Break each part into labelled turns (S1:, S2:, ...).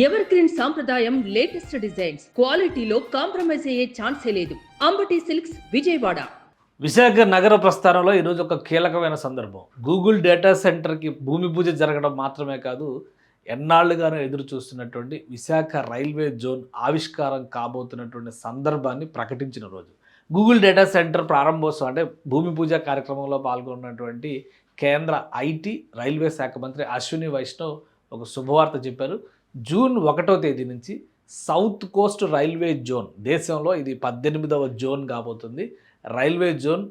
S1: Ever green సాంప్రదాయం latest designs క్వాలిటీలో compromise అయ్యే ఛాన్సే లేదు. అంబటి సిల్క్స్ విజయవాడ.
S2: విశాఖ నగర ప్రస్థానంలో ఈరోజు ఒక కీలకమైన సందర్భం. గూగుల్ డేటా సెంటర్కి భూమి పూజ జరగడం మాత్రమే కాదు, ఎన్నాళ్లుగానో ఎదురు చూస్తున్నటువంటి విశాఖ రైల్వే జోన్ ఆవిష్కారం కాబోతున్నటువంటి సందర్భాన్ని ప్రకటించిన రోజు. గూగుల్ డేటా సెంటర్ ప్రారంభోత్సవం అంటే భూమి పూజ కార్యక్రమంలో పాల్గొన్నటువంటి కేంద్ర ఐటీ రైల్వే శాఖ మంత్రి అశ్విని వైష్ణవ్ ఒక శుభవార్త చెప్పారు. జూన్ 1వ తేదీ నుంచి సౌత్ కోస్ట్ రైల్వే జోన్, దేశంలో ఇది 18వ జోన్ కాబోతుంది, రైల్వే జోన్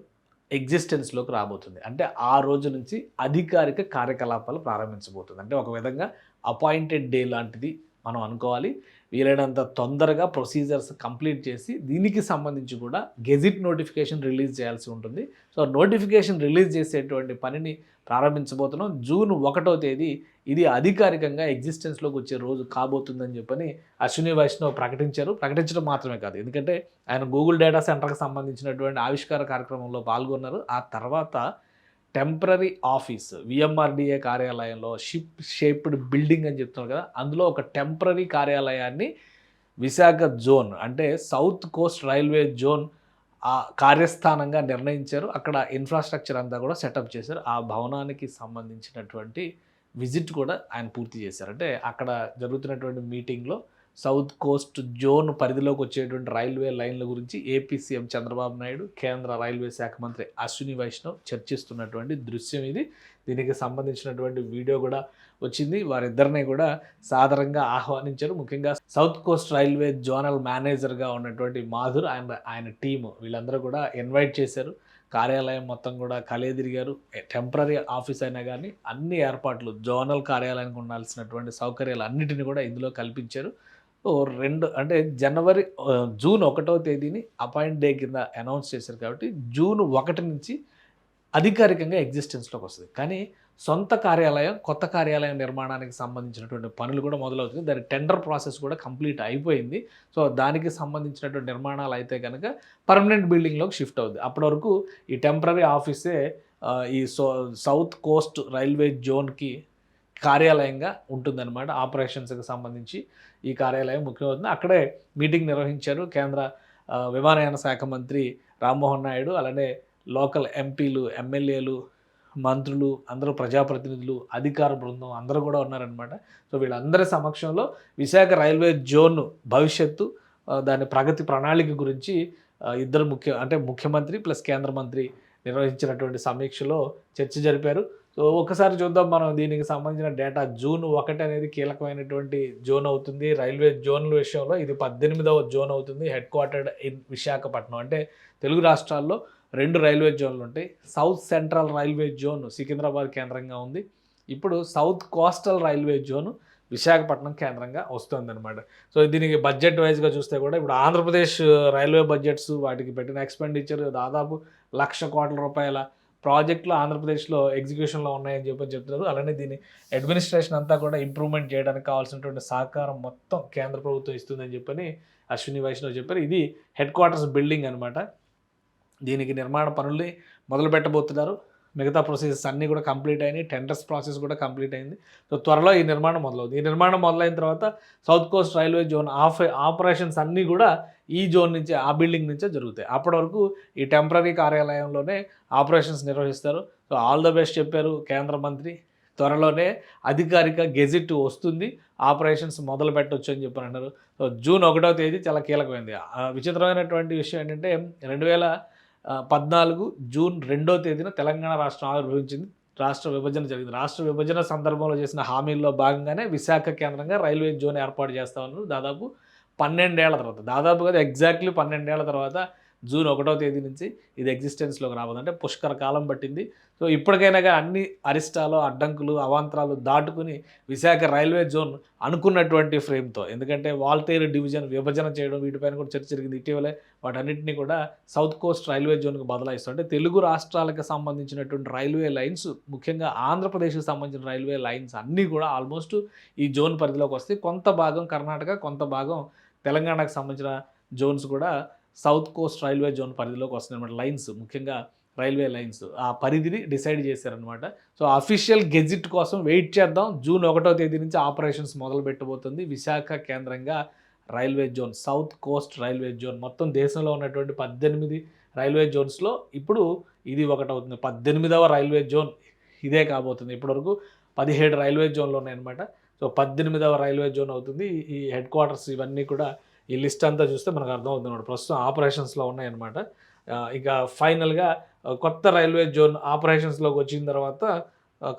S2: ఎగ్జిస్టెన్స్లోకి రాబోతుంది. అంటే ఆ రోజు నుంచి అధికారిక కార్యకలాపాలు ప్రారంభించబోతుంది. అంటే ఒక విధంగా అపాయింటెడ్ డే లాంటిది మనం అనుకోవాలి. వీలైనంత తొందరగా ప్రొసీజర్స్ కంప్లీట్ చేసి దీనికి సంబంధించి కూడా గెజిట్ నోటిఫికేషన్ రిలీజ్ చేయాల్సి ఉంటుంది. సో నోటిఫికేషన్ రిలీజ్ చేసేటువంటి పనిని ప్రారంభించబోతున్నాం. జూన్ 1వ తేదీ ఇది అధికారికంగా ఎగ్జిస్టెన్స్లోకి వచ్చే రోజు కాబోతుందని చెప్పని అశ్విని వైష్ణవ్ ప్రకటించారు. ప్రకటించడం మాత్రమే కాదు, ఎందుకంటే ఆయన గూగుల్ డేటా సెంటర్కి సంబంధించినటువంటి ఆవిష్కార కార్యక్రమంలో పాల్గొన్నారు. ఆ తర్వాత టెంపరరీ ఆఫీస్ విఎంఆర్డిఏ కార్యాలయంలో షిప్ షేప్డ్ బిల్డింగ్ అని చెప్తున్నారు కదా, అందులో ఒక టెంపరరీ కార్యాలయాన్ని విశాఖ జోన్ అంటే సౌత్ కోస్ట్ రైల్వే జోన్ ఆ కార్యస్థానంగా నిర్ణయించారు. అక్కడ ఇన్ఫ్రాస్ట్రక్చర్ అంతా కూడా సెటప్ చేశారు. ఆ భవనానికి సంబంధించినటువంటి విజిట్ కూడా ఆయన పూర్తి చేశారు. అంటే అక్కడ జరుగుతున్నటువంటి మీటింగ్లో సౌత్ కోస్ట్ జోన్ పరిధిలోకి వచ్చేటువంటి రైల్వే లైన్ల గురించి ఏపీ సీఎం చంద్రబాబు నాయుడు, కేంద్ర రైల్వే శాఖ మంత్రి అశ్విని వైష్ణవ్ చర్చిస్తున్నటువంటి దృశ్యం ఇది. దీనికి సంబంధించినటువంటి వీడియో కూడా వచ్చింది. వారిద్దరిని కూడా సాదరంగా ఆహ్వానించారు. ముఖ్యంగా సౌత్ కోస్ట్ రైల్వే జోనల్ మేనేజర్గా ఉన్నటువంటి మాధుర్, ఆయన టీము, వీళ్ళందరూ కూడా ఇన్వైట్ చేశారు. కార్యాలయం మొత్తం కూడా కలేదిరిగారు. టెంపరరీ ఆఫీస్ అయినా కానీ అన్ని ఏర్పాట్లు, జోనల్ కార్యాలయానికి ఉండాల్సినటువంటి సౌకర్యాలు అన్నిటిని కూడా ఇందులో కల్పించారు. జూన్ 1వ తేదీని అపాయింట్ డే కింద అనౌన్స్ చేశారు. కాబట్టి జూన్ 1 నుంచి అధికారికంగా ఎగ్జిస్టెన్స్లోకి వస్తుంది. కానీ సొంత కార్యాలయం, కొత్త కార్యాలయం నిర్మాణానికి సంబంధించినటువంటి పనులు కూడా మొదలవుతుంది. దాని టెండర్ ప్రాసెస్ కూడా కంప్లీట్ అయిపోయింది. సో దానికి సంబంధించినటువంటి నిర్మాణాలు అయితే కనుక పర్మనెంట్ బిల్డింగ్లోకి షిఫ్ట్ అవుతుంది. అప్పటి వరకు ఈ టెంపరరీ ఆఫీసే ఈ సౌత్ కోస్ట్ రైల్వే జోన్కి కార్యాలయంగా ఉంటుందన్నమాట. ఆపరేషన్స్కి సంబంధించి ఈ కార్యాలయం ముఖ్యమవుతుంది. అక్కడే మీటింగ్ నిర్వహించారు కేంద్ర విమానయాన శాఖ మంత్రి రామ్మోహన్ నాయుడు, అలానే లోకల్ ఎంపీలు, ఎమ్మెల్యేలు, మంత్రులు, అందరూ ప్రజాప్రతినిధులు, అధికార బృందం అందరూ కూడా ఉన్నారనమాట. సో వీళ్ళందరి సమక్షంలో విశాఖ రైల్వే జోన్ భవిష్యత్తు, దాని ప్రగతి ప్రణాళిక గురించి ఇద్దరు ముఖ్యమంత్రి ప్లస్ కేంద్ర మంత్రి నిర్వహించినటువంటి సమీక్షలో చర్చ జరిపారు. సో ఒకసారి చూద్దాం మనం దీనికి సంబంధించిన డేటా. జూన్ 1 అనేది కీలకమైనటువంటి జోన్ అవుతుంది. రైల్వే జోన్ల విషయంలో ఇది 18వ జోన్ అవుతుంది. Head quartered in Visakhapatnam. అంటే తెలుగు రాష్ట్రాల్లో 2 రైల్వే జోన్లు ఉంటాయి. South central railway zone Secunderabad కేంద్రంగా ఉంది. ఇప్పుడు south coastal railway zone Visakhapatnam కేంద్రంగా వస్తుందన్నమాట. సో దీనికి బడ్జెట్ వైజ్గా చూస్తే కూడా ఇప్పుడు ఆంధ్రప్రదేశ్ రైల్వే బడ్జెట్స్, వాటికి పెట్టిన ఎక్స్పెండిచర్ దాదాపు 1,00,000 కోట్ల రూపాయల ప్రాజెక్టులు ఆంధ్రప్రదేశ్లో ఎగ్జిక్యూషన్లో ఉన్నాయని చెప్తున్నారు. అలానే దీని అడ్మినిస్ట్రేషన్ అంతా కూడా ఇంప్రూవ్మెంట్ చేయడానికి కావాల్సినటువంటి సహకారం మొత్తం కేంద్ర ప్రభుత్వం ఇస్తుందని చెప్పని అశ్విని వైష్ణవ్ చెప్పారు. ఇది హెడ్ క్వార్టర్స్ బిల్డింగ్ అనమాట. దీనికి నిర్మాణ పనుల్ని మొదలు పెట్టబోతున్నారు. మిగతా ప్రాసెసెస్ అన్నీ కూడా కంప్లీట్ అయినాయి. టెండర్స్ ప్రాసెస్ కూడా కంప్లీట్ అయింది. సో త్వరలో ఈ నిర్మాణం మొదలవుతుంది. ఈ నిర్మాణం మొదలైన తర్వాత south Coast railway zone operations అన్నీ కూడా ఈ జోన్ నుంచి, ఆ బిల్డింగ్ నుంచే జరుగుతాయి. అప్పటి వరకు ఈ టెంపరరీ కార్యాలయంలోనే ఆపరేషన్స్ నిర్వహిస్తారు. సో ఆల్ ద బెస్ట్ చెప్పారు కేంద్ర మంత్రి. త్వరలోనే అధికారిక గెజిట్ వస్తుంది, ఆపరేషన్స్ మొదలు పెట్టవచ్చు అని చెప్పని అన్నారు. సో జూన్ 1వ తేదీ చాలా కీలకమైంది. విచిత్రమైనటువంటి విషయం ఏంటంటే 2014 జూన్ 2వ తేదీన తెలంగాణ రాష్ట్రం ఆవిర్భవించింది. రాష్ట్ర విభజన జరిగింది. రాష్ట్ర విభజన సందర్భంలో చేసిన హామీల్లో భాగంగానే విశాఖ కేంద్రంగా రైల్వే జోన్ ఏర్పాటు చేస్తా ఉన్నారు. దాదాపు 12 ఏళ్ల తర్వాత, దాదాపుగా ఎగ్జాక్ట్లీ 12 ఏళ్ల తర్వాత జూన్ 1వ తేదీ నుంచి ఇది ఎగ్జిస్టెన్స్లోకి రాబోతుంది. అంటే పుష్కర కాలం పట్టింది. సో ఇప్పటికైనా అన్ని అరిష్టాలు, అడ్డంకులు, అవాంతరాలు దాటుకుని విశాఖ రైల్వే జోన్ అనుకున్నటువంటి ఫ్రేమ్తో, ఎందుకంటే వాల్తేరు డివిజన్ విభజన చేయడం, వీటిపైన కూడా చర్చ జరిగింది ఇటీవలే. వాటన్నిటిని కూడా సౌత్ కోస్ట్ రైల్వే జోన్కి బదలాయిస్తుంది. అంటే తెలుగు రాష్ట్రాలకు సంబంధించినటువంటి రైల్వే లైన్స్, ముఖ్యంగా ఆంధ్రప్రదేశ్కి సంబంధించిన రైల్వే లైన్స్ అన్నీ కూడా ఆల్మోస్ట్ ఈ జోన్ పరిధిలోకి వస్తాయి. కొంత భాగం కర్ణాటక, కొంత భాగం తెలంగాణకు సంబంధించిన జోన్స్ కూడా సౌత్ కోస్ట్ రైల్వే జోన్ పరిధిలోకి వస్తుంది అనమాట. లైన్స్ ముఖ్యంగా రైల్వే లైన్స్ ఆ పరిధిని డిసైడ్ చేశారనమాట. సో అఫీషియల్ గెజిట్ కోసం వెయిట్ చేద్దాం. జూన్ 1వ తేదీ నుంచి ఆపరేషన్స్ మొదలు పెట్టబోతుంది. విశాఖ కేంద్రంగా railway zone, south Coast railway zone, మొత్తం దేశంలో ఉన్నటువంటి 18 రైల్వే జోన్స్లో ఇప్పుడు ఇది ఒకటవుతుంది. 18వ రైల్వే జోన్ ఇదే కాబోతుంది. ఇప్పటివరకు 17 రైల్వే జోన్లు ఉన్నాయన్నమాట. సో 18వ రైల్వే జోన్ అవుతుంది. ఈ హెడ్ క్వార్టర్స్ ఇవన్నీ కూడా ఈ లిస్ట్ అంతా చూస్తే మనకు అర్థమవుతుంది అన్నమాట. ప్రస్తుతం ఆపరేషన్స్లో ఉన్నాయన్నమాట. ఇక ఫైనల్గా కొత్త రైల్వే జోన్ ఆపరేషన్స్లోకి వచ్చిన తర్వాత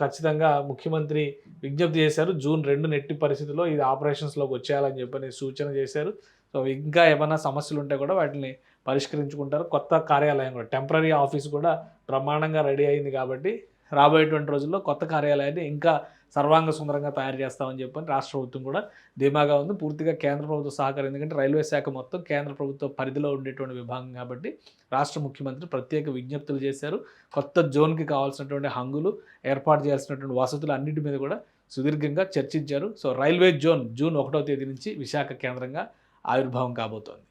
S2: ఖచ్చితంగా ముఖ్యమంత్రి విజ్ఞప్తి చేశారు. జూన్ 2 ఎట్టి పరిస్థితుల్లో ఇది ఆపరేషన్స్లోకి వచ్చేయాలని చెప్పని సూచన చేశారు. సో ఇంకా ఏమైనా సమస్యలు ఉంటే కూడా వాటిని పరిష్కరించుకుంటారు. కొత్త కార్యాలయం కూడా, టెంపరరీ ఆఫీస్ కూడా బ్రహ్మాండంగా రెడీ అయింది కాబట్టి రాబోయేటువంటి రోజుల్లో కొత్త కార్యాలయాన్ని ఇంకా సర్వాంగ సుందరంగా తయారు చేస్తామని చెప్పని రాష్ట్ర ప్రభుత్వం కూడా ధీమాగా ఉంది. పూర్తిగా కేంద్ర ప్రభుత్వ సహకారం, ఎందుకంటే రైల్వే శాఖ మొత్తం కేంద్ర ప్రభుత్వ పరిధిలో ఉండేటువంటి విభాగం కాబట్టి రాష్ట్ర ముఖ్యమంత్రి ప్రత్యేక విజ్ఞప్తులు చేశారు. కొత్త జోన్కి కావాల్సినటువంటి హంగులు, ఏర్పాటు చేయాల్సినటువంటి వసతులు అన్నిటి మీద కూడా సుదీర్ఘంగా చర్చించారు. సో రైల్వే జోన్ జూన్ 1వ తేదీ నుంచి విశాఖ కేంద్రంగా ఆవిర్భావం కాబోతోంది.